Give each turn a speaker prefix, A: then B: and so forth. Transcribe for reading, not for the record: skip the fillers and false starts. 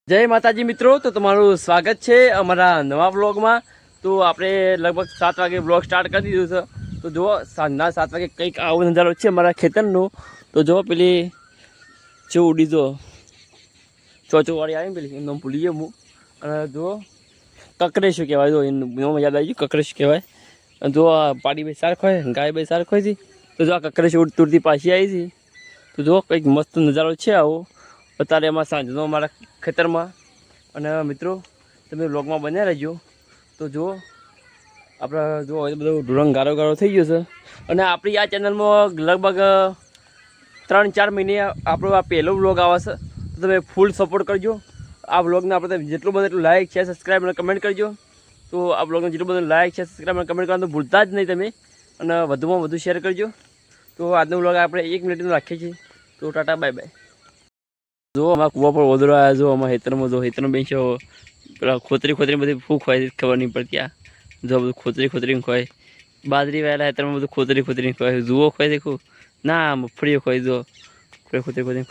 A: જય માતાજી મિત્રો, તો તમારું સ્વાગત છે અમારા નવા બ્લોગમાં। તો આપણે લગભગ 7 વાગે બ્લોગ સ્ટાર્ટ કરી દીધું છે। તો જો સાંજના 7 વાગે કંઈક આવો નજારો છે અમારા ખેતરનો। તો જો પેલી જો ઉડી જો ચોચોવાળી આવી પેલી એનું નામ ભૂલી ગયો હું। અને જો કકરેશ કહેવાય, જો એનું યાદ આવી ગયું, કકરેશ કહેવાય। જો આ પાડી બે સાર ખોય, ગાય બે સાર ખોઈ હતી। તો જો આ કકરેશ ઉડતી પાછી આવી હતી। તો જો કંઈક મસ્ત નજારો છે આવો અત્યારે એમાં સાંજનો અમારા ખેતરમાં। અને મિત્રો તમે વ્લોગમાં બન્યા રહેજો। તો જો આપણે જો બધું ઢોળંગ ગારો થઈ ગયો છે। અને આપણી આ ચેનલમાં લગભગ 3-4 મહિને આપણો આ પહેલો વ્લોગ આવે છે। તો તમે ફૂલ સપોર્ટ કરજો આ વ્લોગને। આપણે જેટલું બધું એટલું લાઇક શેર સબસ્ક્રાઈબ અને કમેન્ટ કરજો। તો આ વ્લોગને જેટલું બધું લાઇક શેર સબસ્ક્રાઈબ અને કમેન્ટ કરવાનું તો ભૂલતા જ નહીં તમે। અને વધુમાં વધુ શેર કરજો। તો આજનો વ્લોગ આપણે 1 મિનિટનો રાખીએ છીએ। તો ટાટા બાય બાય। જો અમારા કૂવા પર ઓદરો આવ્યા, જો અમારા ખેતરમાં જો ખેતરમાં બેસો પેલા ખોતરી બધી ફૂક હોય ખબર નહીં પડતી। આ જો બધું ખોતરી ખોય, બાજરી વાયેલા ખેતરમાં બધું ખોતરી ખોય, જુઓ ખોય દેખું ના મફળીઓ ખોય, જો ખોતરી